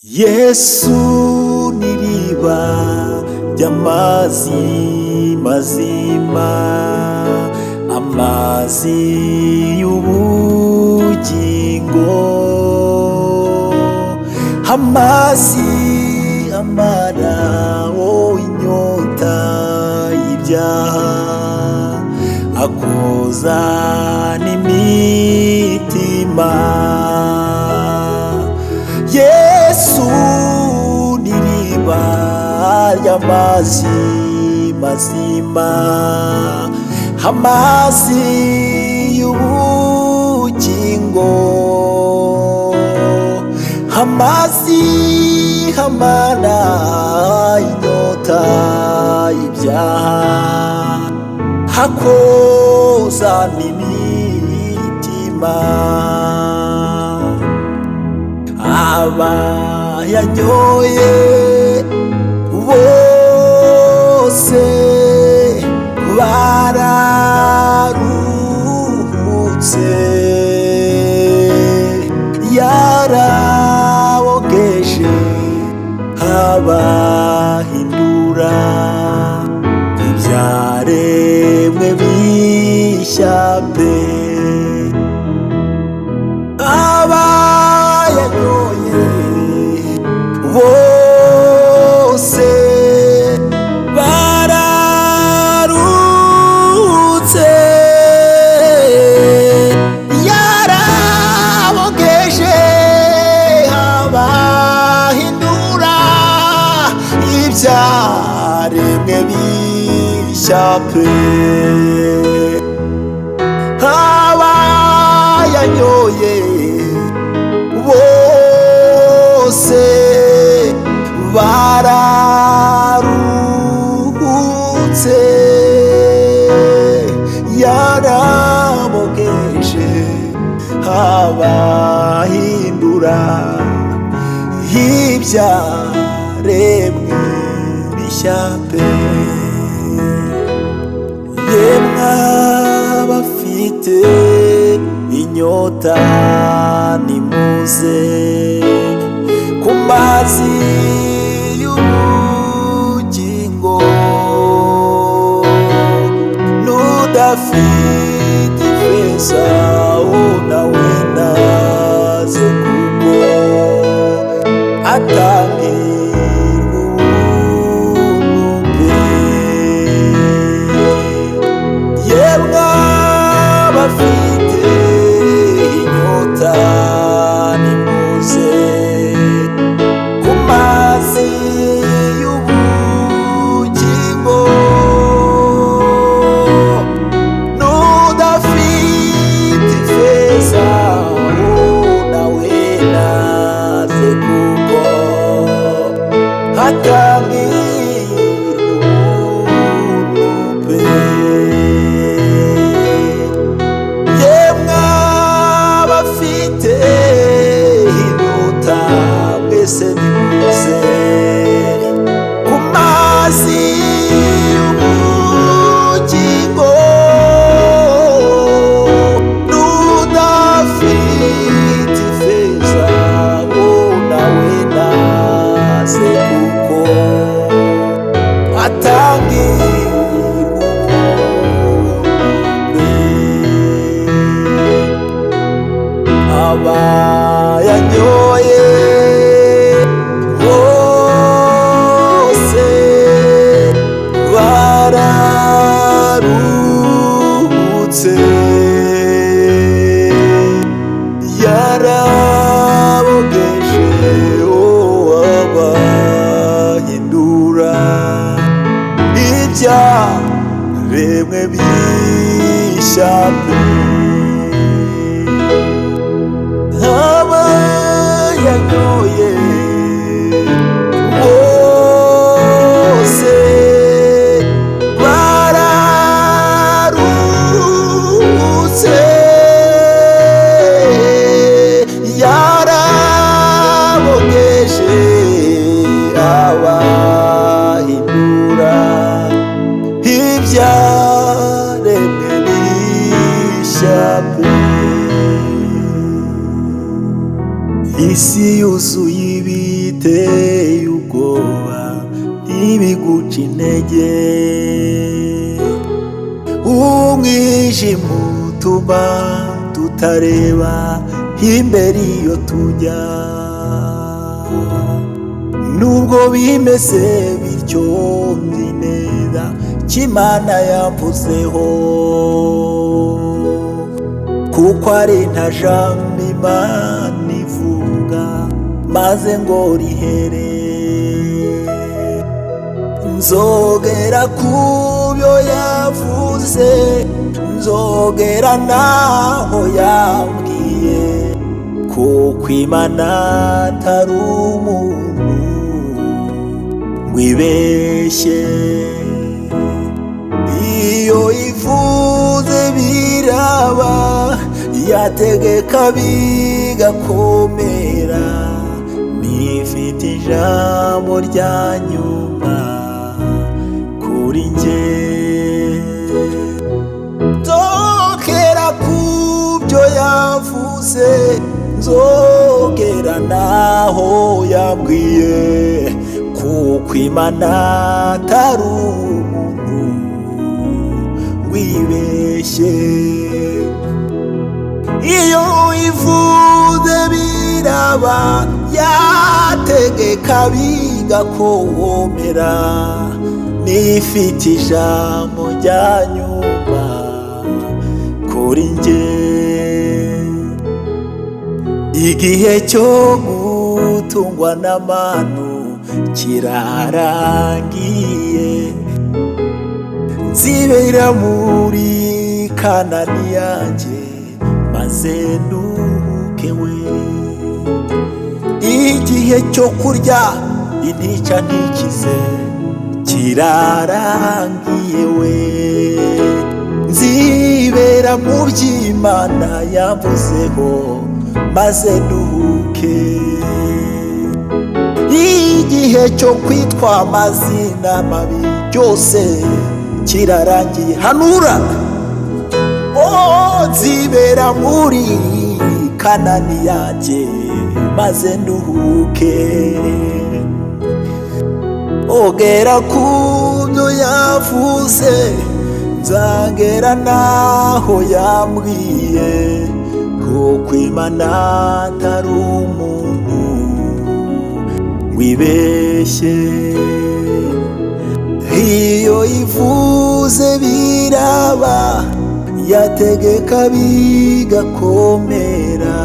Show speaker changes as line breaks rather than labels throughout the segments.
Yesu n'iriba ry'amazi mazima, amazi y'ubugingo, amazi amara inyota y'ibyaha, akoza n'imitima. Yesu n'iriba ry'amazi mazima, amazi y'ubugingo, amazi amara inyota y'ibyaha, akoza n'imitima. Abayanyoye bose bararuhutse, yarabogeje abahindura ibyaremwe bishya pe. Bose bararuhutse, yarabogeje abahindura ibyaremwe bishya pe. Abayanyoye bose bararuhutse, yarabogeje abahindura ibyaremwe bishya pe. Yemwe abafite inyota nimuze ku mazi y'ubugingo, n'udafite ifeza nawe naze, kuko atangirwa ubuntu bwe. Yemwe abafite inyota nimuze ku mazi y'ubugingo, n'udafite ifeza nawe naze, kuko atangirwa ubuntu bwe. Yemwe abafite inyota mwese nimuze ku mazi y'ubugingo, n'udafite ifeza nawe naze, kuko atangirwa ubuntu bwe. Abayanyoye bose bararuhutse, yarabogeje abahindura ibyaremwe bishya pe. Abayanyoye bose bararuhutse, yarabogeje abahindura ibyaremwe bishya. ibiteye ubwoba ntibiguca intege. Umwijima utuma tutareba imbere iyo tujya, nubwo bimeze bityo nzi neza ko Imana yamvuzeho, kuko ari nta jambo Imana ivuga maze ngo rihere. Nzogera ku byo yavuze, nzogera naho yambwiye, kuko Imana atari umuntu wibeshye. Iyo ivuze biraba, yategeka bigakomera, nifite ijambo rya nyuma kuri njye. Nzogera ku byo yavuze, nzogera naho yambwiye, kuko Imana atari umuntu wibeshye. Iyo ivuze biraba, yategeka bigakomera, nifite ijambo rya nyuma kuri njye. Igihe cyo gutungwa n'amanu kirarangiye, nzibera muri Kanani yanjye maze nduhuke we. Igihe cyo kurya intica ntikize kirarangiye we, nzibera mu by'Imana yamvuzeho maze nduhuke. Igihe cyo kwitwa amazina mabi byose kirarangiye, hanura nzibera muri Kanani yanjye maze nduhuke. Ogera ku byo yavuze, nzagera naho yambwiye, kuko Imana atari umuntu wibeshye. Iyo ivuze biraba, yategeka bigakomera,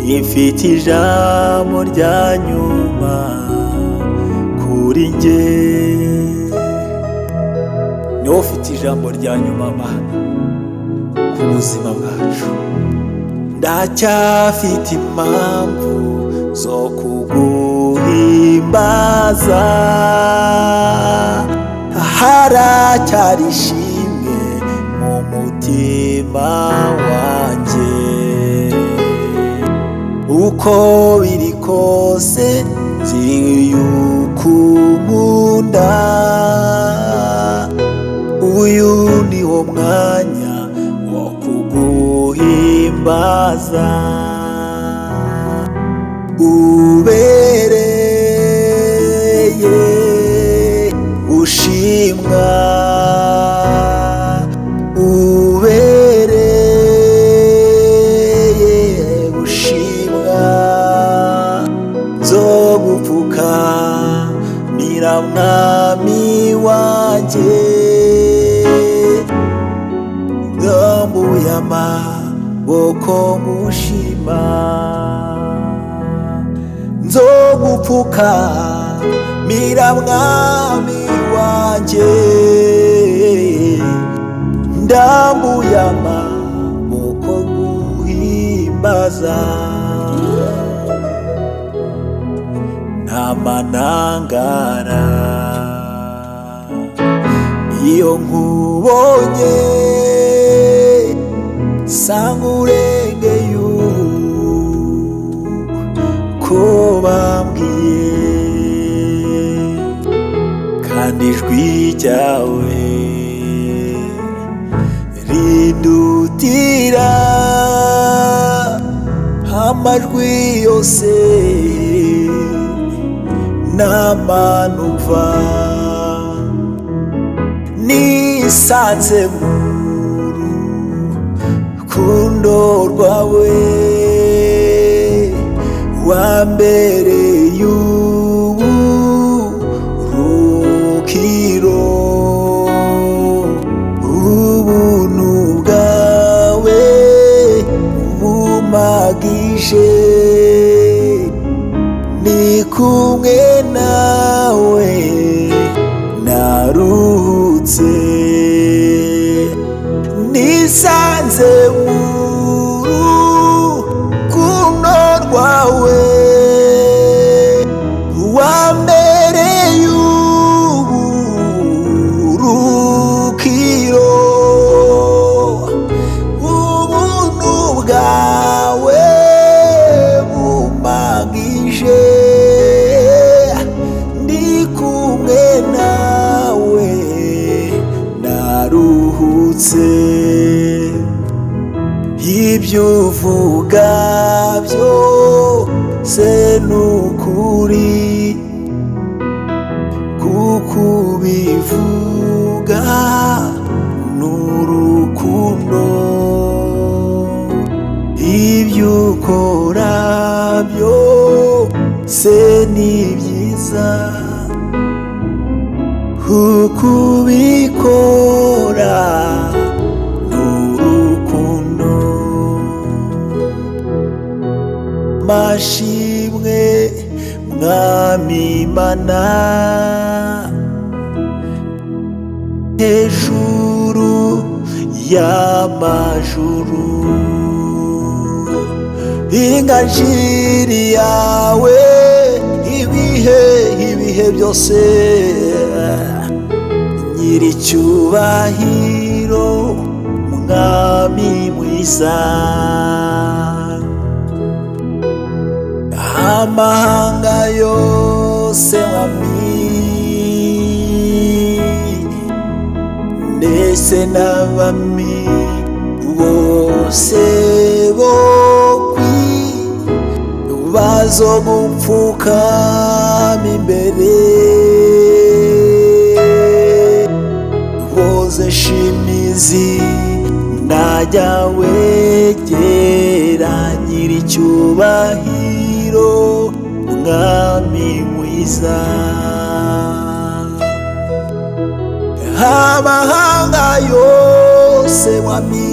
nifite ijambo rya nyuma kuri njye. Niwe ufite ijambo rya nyuma Mana ku buzima bwacu. Ndacyafite impamvu zo kuguhimbaza, haracyari ishimwe mu mutima wanjye. Uko biri kose nzi yuko unkunda, uyu ni wo mwanya wo kuguhimbaza. Ubereye ushimwa, ubereye ushimwa. Nzogupfukamira mwami wanjye, ndambuye amaboko ngushima. Nzogupfukamira mwami wanjye, ndambuye amaboko nguhimbaza. Ntamanangara iyo nkubonye, sanga urengeye uko bambwiye, kandi ijwi ryawe rindutira amajwi yose n'amanumva nisanze mu rukundo rwawe wambereye uburuhukiro ubuntu bwawe bumagije ni kumwe nawe naruhutse nisanze mu rukundo rwawe wambereye uburuhukiro ubuntu bwawe bumagije ndi kumwe nawe naruhutse ibyo uvuga byose n'ukuri kuko ubivuga n'urukundo ibyo ukora byose ni byiza kuko ubikora n'urukundo mashimwe mwami mana hejuru y'amajuru inganjiri yawe ibihe byose nyiricyubahiro mwami mwiza amahanga yose mwami ndetse n'abami bose bo bazogupfukama imbere boze shimizi najya wegera nyiricyubahiro mwami mwiza amahanga yose mwami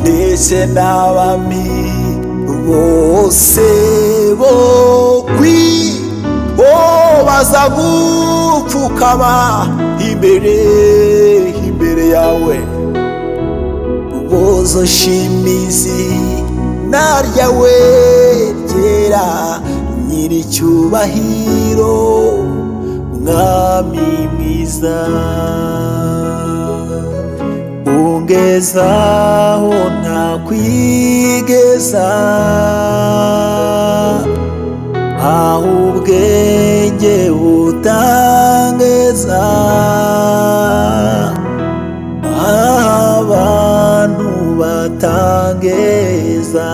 ndetse n'abami bose bo bazagupfukama imbere yawe bozo shimizi narya wegera nyiricyubahiro mwami mwiza ungezaho ntakwigeza aho ubwenge butangeza abantu batangeza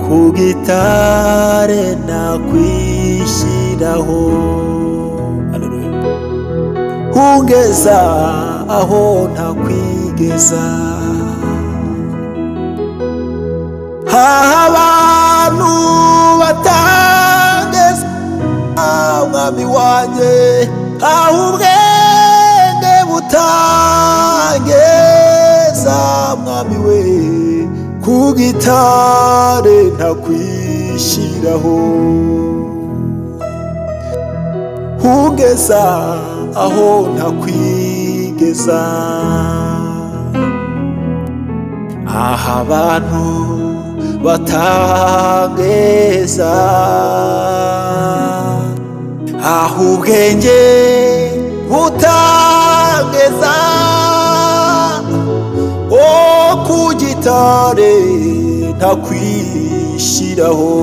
ku gitare nakwishyiraho ungeza aho ntakwigeza abantu batangeza mwami wanjye aho ubwenge butangeza mwami we ku gitare ntakwishyiraho ungeza aho ntakwigeza aha abantu batangeza aho ubwenge butangeza ku gitare ntakwishyiraho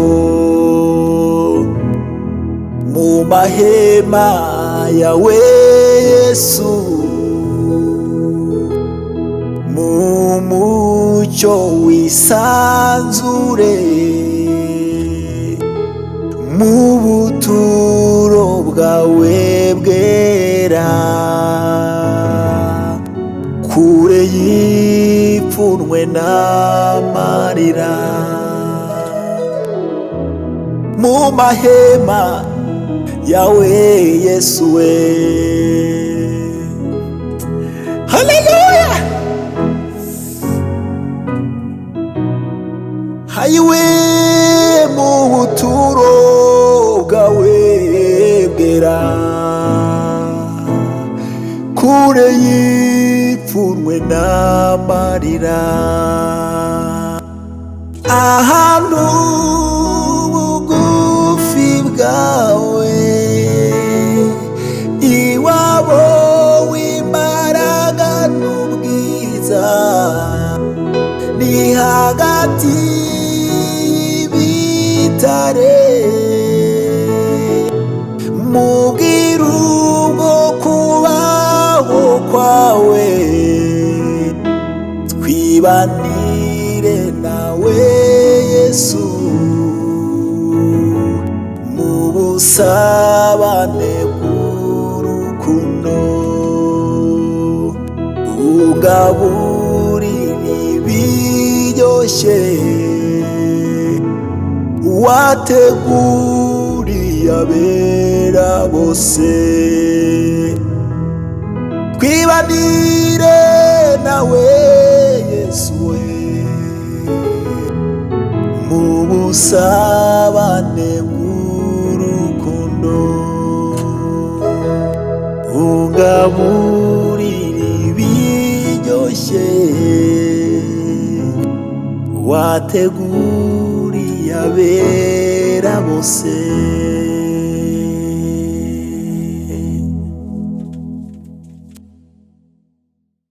mu mahema yawe Yesu mu mucyo wisanzure mu buturo bwawe bwera, kure y'ipfunwe n'amarira. Mu mahema yawe Yesu we, haleluya. Hayiwe mu buturo bwawe bwera, kure y'ipfunwe n'amarira. Ahantu bugufi bwawe, iwabo w'imbaraga n'ubwiza, ni hagati y'ibitare, mu bwiru bwo kubaho kwawe, twibanire nawe Yesu mu busabane bw'urukundo. Ugaburire ibiryoshye wateguriye abera bose, twibanire nawe Yesu we mu busabane bw'urukundo. Ugaburire ibiryoshye wateguriye abera bose,